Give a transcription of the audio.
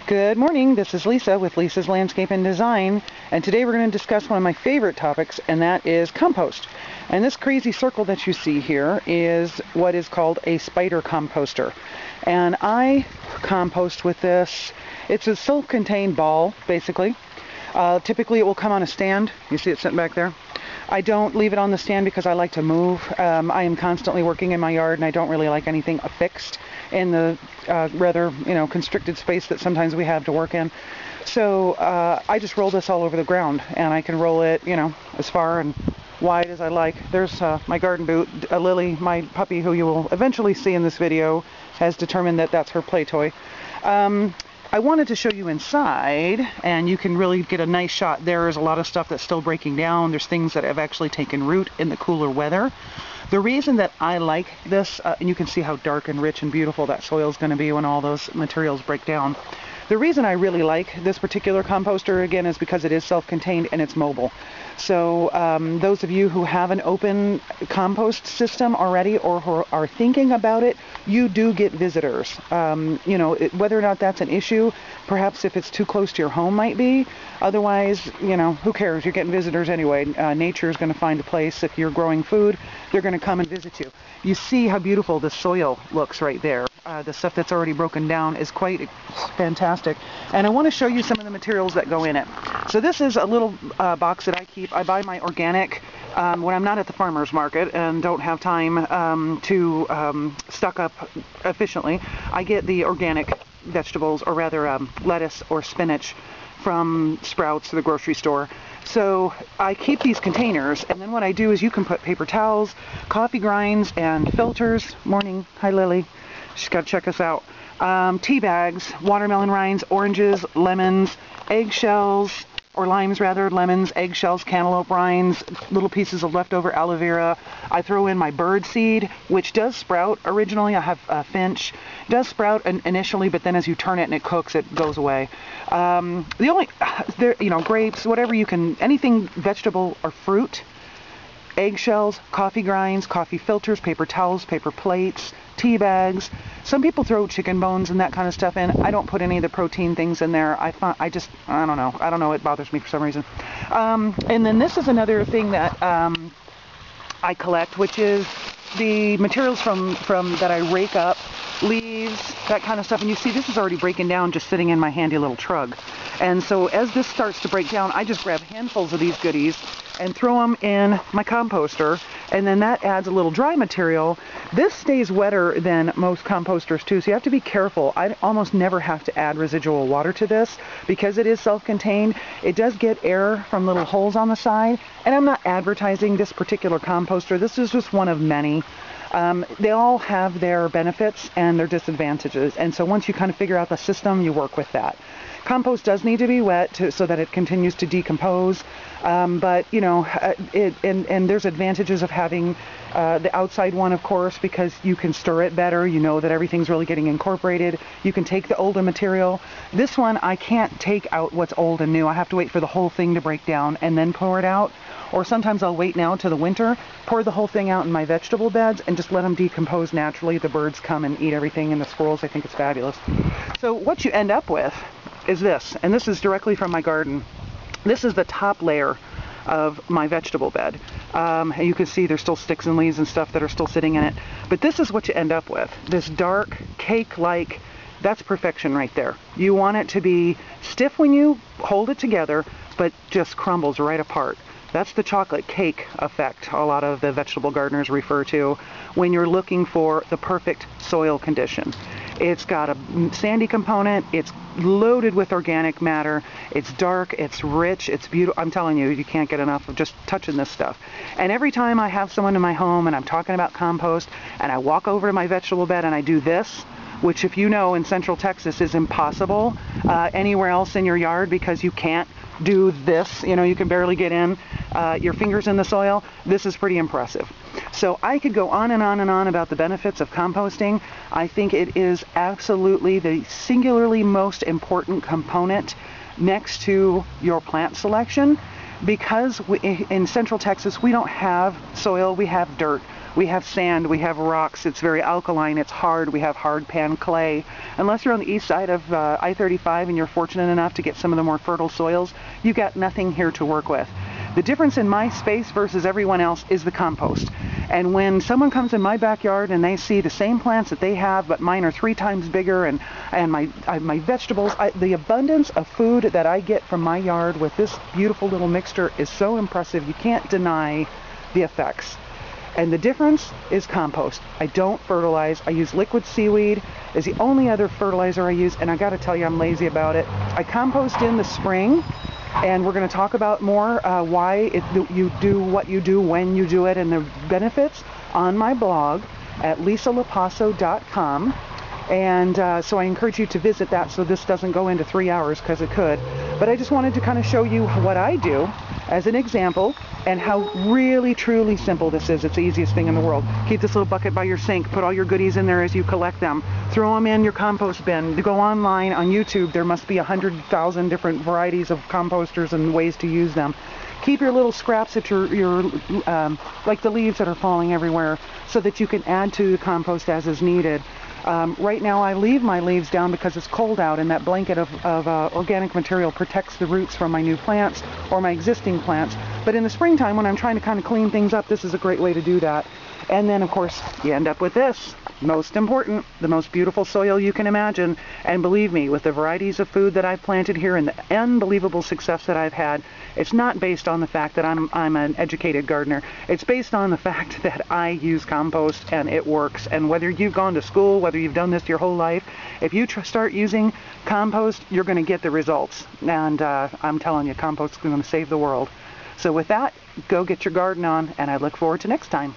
Good morning, this is Lisa with Lisa's Landscape and Design, and today we're going to discuss one of my favorite topics, and that is compost. And this crazy circle that you see here is what is called a spider composter. And I compost with this. It's a self-contained ball, basically. Typically it will come on a stand. You see it sitting back there? I don't leave it on the stand because I like to move. I am constantly working in my yard and I don't really like anything affixed in the rather, constricted space that sometimes we have to work in. So I just roll this all over the ground, and I can roll it, as far and wide as I like. There's my garden boot. Lily, my puppy, who you will eventually see in this video, has determined that that's her play toy. I wanted to show you inside, and you can really get a nice shot. There's a lot of stuff that's still breaking down. There's things that have actually taken root in the cooler weather. The reason that I like this, and you can see how dark and rich and beautiful that soil is going to be when all those materials break down. The reason I really like this particular composter, again, is because it is self-contained and it's mobile. So those of you who have an open compost system already or who are thinking about it, you do get visitors. Whether or not that's an issue, perhaps if it's too close to your home might be. Otherwise, who cares? You're getting visitors anyway. Nature is going to find a place. If you're growing food, they're going to come and visit you. You see how beautiful the soil looks right there. The stuff that's already broken down is quite fantastic. And I want to show you some of the materials that go in it. So this is a little box that I keep. I buy my organic when I'm not at the farmer's market and don't have time to stock up efficiently. I get the organic vegetables, or rather lettuce or spinach, from Sprouts to the grocery store. So I keep these containers, and then what I do is you can put paper towels, coffee grinds, and filters. Morning. Hi, Lily. She's got to check us out. Tea bags, watermelon rinds, oranges, lemons, eggshells, or limes rather, lemons, eggshells, cantaloupe rinds, little pieces of leftover aloe vera. I throw in my bird seed, which does sprout originally. I have finch. It does sprout initially, but then as you turn it and it cooks, it goes away. Grapes, whatever you can, anything vegetable or fruit, eggshells, coffee grinds, coffee filters, paper towels, paper plates, tea bags. Some people throw chicken bones and that kind of stuff in. I don't put any of the protein things in there. I don't know. It bothers me for some reason. And then this is another thing that I collect, which is the materials from that I rake up, leaves, that kind of stuff. And you see this is already breaking down just sitting in my handy little trug. And so as this starts to break down, I just grab handfuls of these goodies and throw them in my composter, and then that adds a little dry material. This stays wetter than most composters too, so you have to be careful. I almost never have to add residual water to this because it is self-contained. It does get air from little holes on the side, and I'm not advertising this particular composter. This is just one of many. They all have their benefits and their disadvantages, and so once you kind of figure out the system, you work with that. Compost does need to be wet so that it continues to decompose, but there's advantages of having the outside one, of course, because you can stir it better. You know that everything's really getting incorporated. You can take the older material. This one, I can't take out what's old and new. I have to wait for the whole thing to break down and then pour it out. Or sometimes I'll wait now to the winter, pour the whole thing out in my vegetable beds, and just let them decompose naturally. The birds come and eat everything, and the squirrels. I think it's fabulous. So what you end up with is this, and this is directly from my garden. This is the top layer of my vegetable bed. And you can see there's still sticks and leaves and stuff that are still sitting in it. But this is what you end up with. This dark, cake-like, that's perfection right there. You want it to be stiff when you hold it together, but just crumbles right apart. That's the chocolate cake effect a lot of the vegetable gardeners refer to when you're looking for the perfect soil condition. It's got a sandy component, it's loaded with organic matter, it's dark, it's rich, it's beautiful. I'm telling you, you can't get enough of just touching this stuff. And every time I have someone in my home and I'm talking about compost and I walk over to my vegetable bed and I do this, which, if you know, in Central Texas is impossible anywhere else in your yard because you can't do this. You can barely get in your fingers in the soil. This is pretty impressive. So I could go on and on and on about the benefits of composting. I think it is absolutely the singularly most important component next to your plant selection, because in Central Texas we don't have soil, we have dirt. We have sand, we have rocks, it's very alkaline, it's hard, we have hard pan clay. Unless you're on the east side of I-35 and you're fortunate enough to get some of the more fertile soils, you got nothing here to work with. The difference in my space versus everyone else is the compost. And when someone comes in my backyard and they see the same plants that they have, but mine are 3 times bigger, and my vegetables, the abundance of food that I get from my yard with this beautiful little mixture is so impressive. You can't deny the effects. And the difference is compost. I don't fertilize. I use liquid seaweed is the only other fertilizer I use, and I got to tell you, I'm lazy about it. I compost in the spring, and we're going to talk about more why you do what you do when you do it and the benefits on my blog at LaPaso.com. And so I encourage you to visit that, so this doesn't go into 3 hours, because it could. But I just wanted to kind of show you what I do as an example and how really, truly simple this is. It's the easiest thing in the world. Keep this little bucket by your sink. Put all your goodies in there as you collect them. Throw them in your compost bin. Go online on YouTube. There must be 100,000 different varieties of composters and ways to use them. Keep your little scraps at your like the leaves that are falling everywhere, so that you can add to the compost as is needed. Right now I leave my leaves down because it's cold out, and that blanket of organic material protects the roots from my new plants or my existing plants. But in the springtime, when I'm trying to kind of clean things up, this is a great way to do that. And then, of course, you end up with this. Most important, the most beautiful soil you can imagine. And believe me, with the varieties of food that I've planted here and the unbelievable success that I've had, it's not based on the fact that I'm an educated gardener. It's based on the fact that I use compost and it works. And whether you've gone to school, whether you've done this your whole life, if you start using compost, you're going to get the results. And I'm telling you, compost is going to save the world. So with that, go get your garden on, and I look forward to next time.